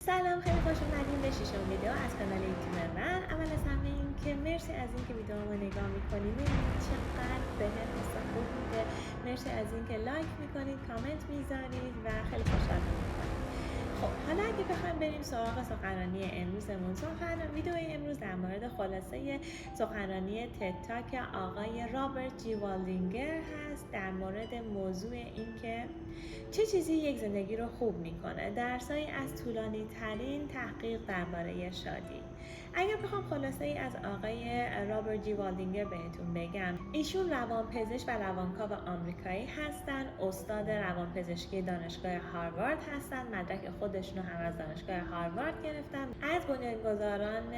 سلام، خیلی خوش اومدین به ششم ویدیو از کانال یوتیوب من. اول از همه این که مرسی از اینکه ویدیومو نگاه میکنید. چقدر بهم حس خوب میده. مرسی از اینکه لایک میکنید، کامنت میذارید و خیلی خوشحال میکنید. خب حالا اگه بخوایم بریم سراغ سخنرانی امروزمون، ویدیو امروز در مورد خلاصه سخنرانی تد تاک آقای رابرت جی والدینگر هست در مورد موضوع اینکه چه چیزی یک زندگی رو خوب میکنه، درسایی از طولانی ترین تحقیق درباره شادی. اگر بخوام خلاصه ای از آقای رابرت جی والدینگر بهتون بگم، ایشون روانپزشک و روانکاو آمریکایی هستن، استاد روانپزشکی دانشگاه هاروارد هستن، مدرک خودشون هم از دانشگاه هاروارد گرفتن، از بنیانگذاران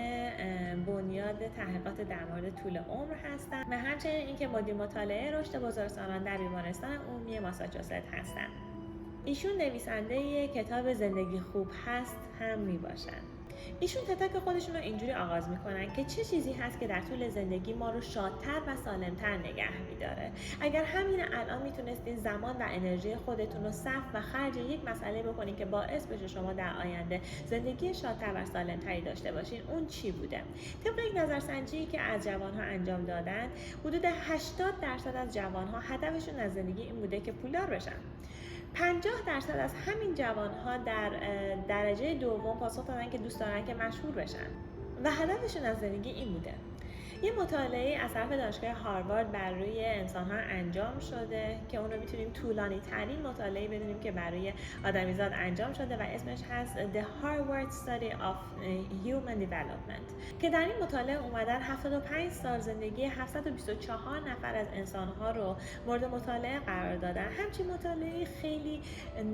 بنیاد تحقیقات در مورد طول عمر هستن و همچنین اینکه مدیر مطالعه رشد بزرگسالان در بیمارستان عمومی ماساچوست هستن. ایشون نویسنده کتاب زندگی خوب هست هم می باشن. ایشون تد تاک خودشون رو اینجوری آغاز میکنن که چه چیزی هست که در طول زندگی ما رو شادتر و سالمتر نگه میداره. اگر همین الان میتونستین زمان و انرژی خودتون رو صرف و خرج یک مسئله بکنین که باعث بشه شما در آینده زندگی شادتر و سالمتری داشته باشین، اون چی بوده؟ طبق یک نظرسنجی که از جوانها انجام دادن، حدود 80% از جوانها هدفشون از زندگی این بوده که پولدار بشن. 50% از همین جوانها در درجه دوم پاسخ دادن که دوست دارن که مشهور بشن و هدفشون از زندگی این بوده. یه مطالعه از طرف دانشگاه هاروارد بر روی انسان‌ها انجام شده که اون رو میتونیم طولانی ترین مطالعه بدونیم که برای آدمیزاد انجام شده و اسمش هست The Harvard Study of Human Development که در این مطالعه اومدن 75 سال زندگی 724 نفر از انسان‌ها رو مورد مطالعه قرار دادن. همچین مطالعه خیلی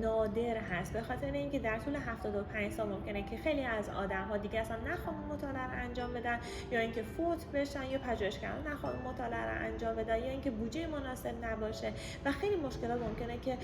نادر هست به خاطر اینکه در طول 75 سال ممکنه که خیلی از آدم‌ها دیگه اصلا نخوان مطالعه رو انجام بدن یا اینکه فوت بشن یا پژوهشگران نخوان مطالعه رو انجام بدن یا اینکه بودجه مناسب نباشه و خیلی مشکلات ممکنه که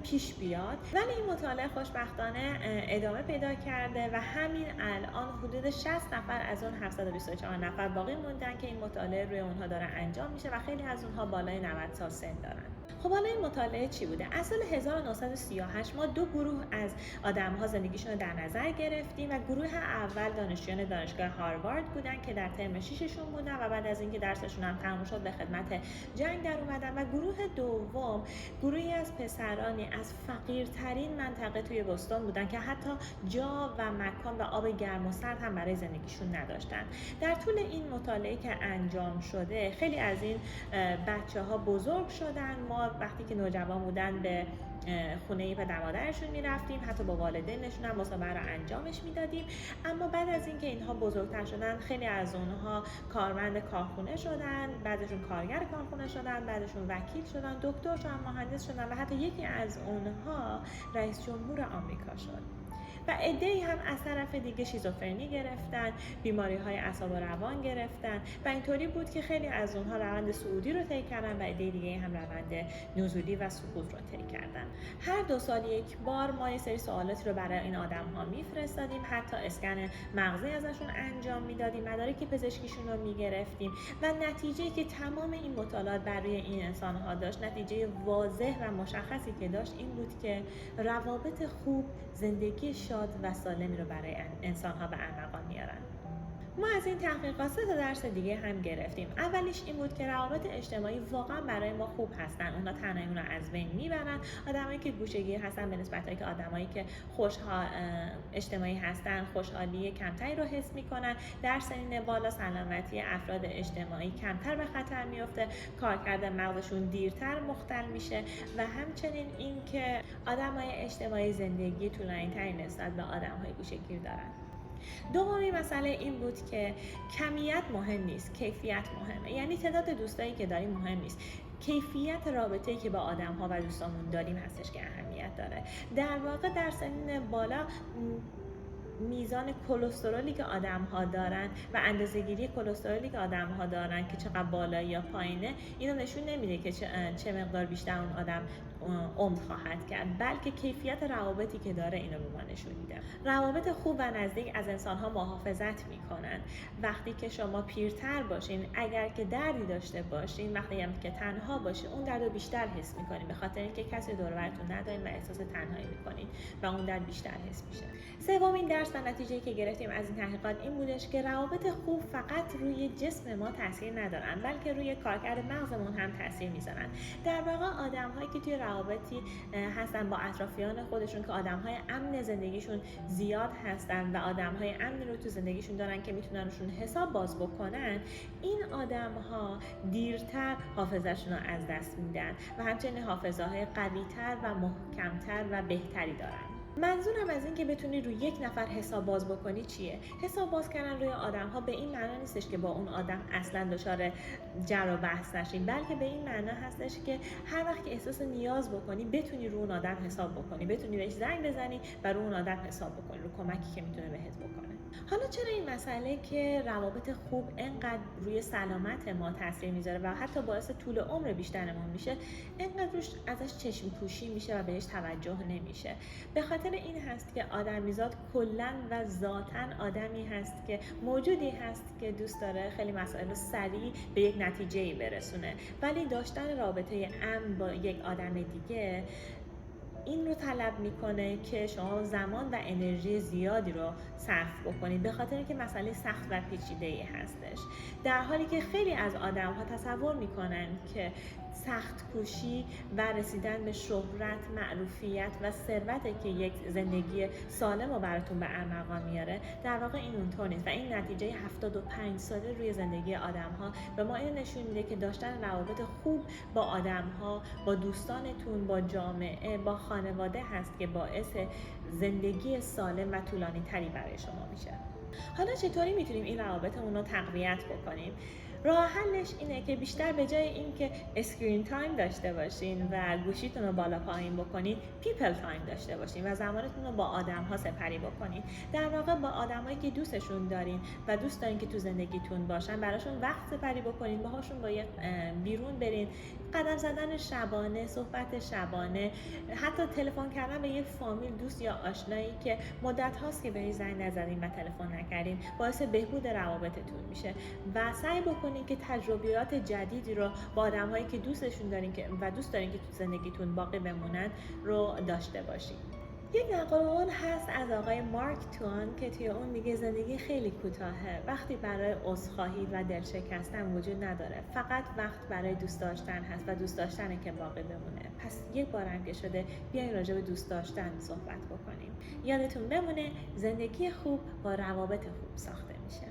پیش بیاد. ولی این مطالعه خوشبختانه ادامه پیدا کرده و همین الان حدود 60 نفر از اون 724 نفر باقی موندن که این مطالعه روی اونها داره انجام میشه و خیلی از اونها بالای 90 سال سن دارن. خب حالا این مطالعه چی بوده؟ از سال 1938 ما دو گروه از آدم‌ها زندگیشون رو در نظر گرفتیم و گروه اول دانشجویان دانشگاه هاروارد بودن که در ترم 6شون بودن و بعد از اینکه درسشون هم تموم شد به خدمت جنگ در اومدن و گروه دوم گروهی از پسرانی از فقیرترین منطقه توی بوستون بودن که حتی جا و مکان و آب گرم و سرد هم برای زندگیشون نداشتن. در طول این مطالعه که انجام شده خیلی از این بچه‌ها بزرگ شدن. ما وقتی که نوجوان بودن به خونه پدر مادرشون میرفتیم، حتی با والدینشون هم مسابقه رو انجامش میدادیم، اما بعد از اینکه اینها بزرگتر شدن خیلی از اونها کارمند کارخونه شدن، بعدشون کارگر کارخونه شدن، بعدشون وکیل شدن، دکتر شدن، مهندس شدن و حتی یکی از اونها رئیس جمهور آمریکا شد. و عده‌ای هم از طرف دیگه شیزوفرنی گرفتن، بیماری‌های اعصاب و روان گرفتن و اینطوری بود که خیلی از اونها روند صعودی رو طی کردن و عده دیگه هم روند نزولی و سقوط رو طی کردن. هر 2 سال یک بار ما یه سری سوالاتی رو برای این آدم‌ها میفرستادیم، حتی اسکن مغزی ازشون انجام میدادیم، مدارک پزشکیشون رو میگرفتیم و نتیجه‌ای که تمام این مطالعات برای این انسان‌ها داشت، نتیجه واضح و مشخصی که داشت این بود که روابط خوب زندگی شاد و سالمی رو برای انسان‌ها به ارمغان میارن. ما از این تحقیقات 3 درس دیگه هم گرفتیم. اولیش این بود که روابط اجتماعی واقعا برای ما خوب هستن. اونا تنهایی‌مون رو از بین میبرن. آدمایی که گوشه‌گیر هستن به نسبت که آدمایی که خوشحال اجتماعی هستن خوشحالی کمتری رو حس میکنن. در سنین بالا سلامتی افراد اجتماعی کمتر به خطر میفته. کارکرد مغزشون دیرتر مختل میشه و همچنین این که آدمای اجتماعی زندگی طولانی‌تری نسبت به آدم‌های گوشه‌گیر دارن. دومین مسئله این بود که کمیت مهم نیست، کیفیت مهمه. یعنی تعداد دوستایی که داریم مهم نیست، کیفیت رابطه‌ای که با آدم‌ها و دوستامون داریم هستش که اهمیت داره. در واقع در سنین بالا میزان کلسترولی که آدم‌ها دارن و اندازه‌گیری کلسترولی که آدم‌ها دارن که چقدر بالا یا پایینه، اینو نشون نمیده که چه مقدار بیشتر اون آدم عمر خواهد کرد، بلکه کیفیت روابطی که داره اینو به ما نشون میده. روابط خوب و نزدیک از انسان‌ها محافظت میکنن. وقتی که شما پیرتر باشین، اگر که دردی داشته باشین، وقتی هم که تنها باشین، اون درد رو بیشتر حس میکنین، به خاطر اینکه کسی دور و برتون ندارین و احساس تنهایی میکنین و اون درد بیشتر حس میشه. سومین درس و نتیجه‌ای که گرفتیم از این تحقیقات این بودش که روابط خوب فقط روی جسم ما تاثیر ندارن، بلکه روی کارکرد مغزمون هم تاثیر میذارن. در واقع آدم‌هایی که توی روابطی هستن با اطرافیان خودشون که آدم‌های امن زندگیشون زیاد هستن و آدم‌های امنی رو تو زندگیشون دارن که میتوننشون حساب باز بکنن، این آدم‌ها دیرتر حافظه‌شون رو از دست میدن و همچنین حافظه‌های قوی‌تر و محکم‌تر و بهتری دارن. منظورم از این که بتونی روی یک نفر حساب باز بکنی چیه؟ حساب باز کردن روی آدم‌ها به این معنا نیستش که با اون آدم اصلا دچار جر و بحث نشین، بلکه به این معنا هستش که هر وقت که احساس نیاز بکنی بتونی روی اون آدم حساب بکنی، بتونی بهش زنگ بزنی و روی اون آدم حساب بکنی، رو کمکی که میتونه بهت بکنه. حالا چرا این مسئله که روابط خوب انقدر روی سلامت ما تاثیر میذاره و حتی باعث طول عمر بیشترمون میشه، انقدر روش ازش چشم پوشی میشه و بهش توجه نمیشه؟ به خاطر این هست که آدمیزاد کلاً و ذاتاً آدمی هست که موجودی هست که دوست داره خیلی مسائل رو سریع به یک نتیجه‌ای برسونه، ولی داشتن رابطه امن با یک آدم دیگه این رو طلب میکنه که شما زمان و انرژی زیادی رو صرف بکنید، به خاطر اینکه مسئله سخت و پیچیده‌ای هستش. در حالی که خیلی از آدم‌ها تصور میکنن که سخت کوشی و رسیدن به شهرت، معروفیت و ثروته که یک زندگی سالم رو براتون به ارمغان میاره، در واقع این اونطور نیست و این نتیجه 75 ساله روی زندگی آدم‌ها به ما این نشون میده که داشتن روابط خوب با آدم‌ها، با دوستانتون، با جامعه، با خانواده هست که باعث زندگی سالم و طولانی تری برای شما میشه. حالا چطوری میتونیم این روابطمون رو تقویت بکنیم؟ راه حلش اینه که بیشتر به جای اینکه اسکرین تایم داشته باشین و گوشیتون رو بالا پایین بکنین، پیپل تایم داشته باشین و زمانتون رو با آدم‌ها سپری بکنین. در واقع با آدمایی که دوستشون دارین و دوست دارین که تو زندگیتون باشن، براشون وقت سپری بکنین، باهاشون با بیرون برین، قدم زدن شبانه، صحبت شبانه، حتی تلفن کردن به یه فامیل، دوست یا آشنایی که مدت هاست که بهش زنگ نزدین و تلفن نکردین، باعث بهبود روابطتون میشه و سعی بکنین که تجربیات جدیدی رو با آدم‌هایی که دوستشون دارین و دوست دارین که تو زندگیتون باقی بمونن رو داشته باشین. یک نقل قول هست از آقای مارک توان که توی اون میگه زندگی خیلی کوتاهه، وقتی برای عذرخواهی و دلشکستن وجود نداره، فقط وقت برای دوست داشتن هست و دوست داشتنه که باقی بمونه. پس یک بارم که شده بیاین راجع به دوست داشتن صحبت بکنیم. یادتون بمونه زندگی خوب با روابط خوب ساخته میشه.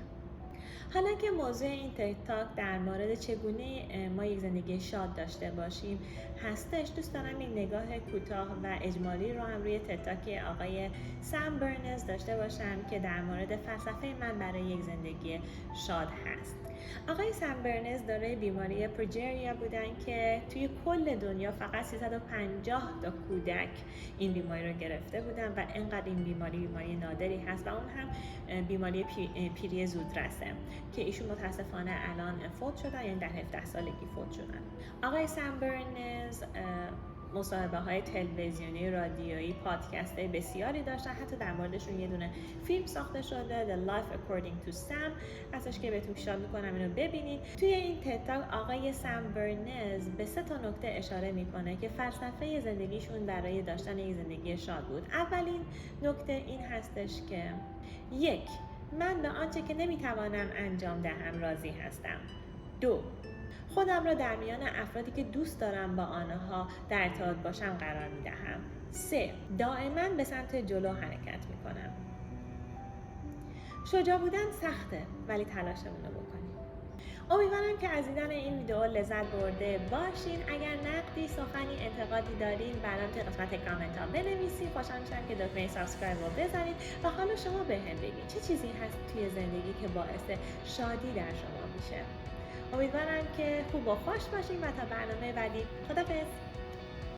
حالا که موضوع این تک تاک در مورد چگونه ما یک زندگی شاد داشته باشیم هستش، دوست دارم یک نگاه کوتاه و اجمالی رو هم روی تک تاک آقای سام برنز داشته باشم که در مورد فلسفه من برای یک زندگی شاد هست. آقای سام برنز دارای بیماری پروجریا بودن که توی کل دنیا فقط 350 تا کودک این بیماری رو گرفته بودن و انقدر این بیماری نادری هست و اون هم بیماری پیری زودرسه که ایشون متاسفانه الان فوت شدن، یعنی در 17 سالگی فوت شدن. آقای سام برنز مصاحبه‌های تلویزیونی، رادیویی، پادکست‌های بسیاری داشتن، حتی در موردشون یه دونه فیلم ساخته شده The Life According to Sam ازش که بهتون پیشنهاد میکنم اینو ببینید. توی این تتاک آقای سام برنز به 3 تا نکته اشاره میکنه که فلسفه زندگیشون برای داشتن یک زندگی شاد بود. اولین نکته این هستش که 1. من به آنچه که نمیتوانم انجام دهم راضی هستم. 2. خودم را در میان افرادی که دوست دارم با آنها در ارتباط باشم قرار میدهم. 3. دائما به سمت جلو حرکت میکنم. شجاع بودن سخته ولی تلاشمون رو بکنیم. امیدوارم که از دیدن این ویدیو لذت برده باشین. اگر نقدی، سخنی، انتقادی دارین برام توی قسمت کامنت ها بنویسید. خوشحال میشم که دکمه سابسکرایب رو بزنید و حالا شما بهم بگید چه چیزی هست توی زندگی که باعث شادی در شما میشه. امیدوارم که خوب و خوش باشین و تا برنامه بعدی خداحافظ.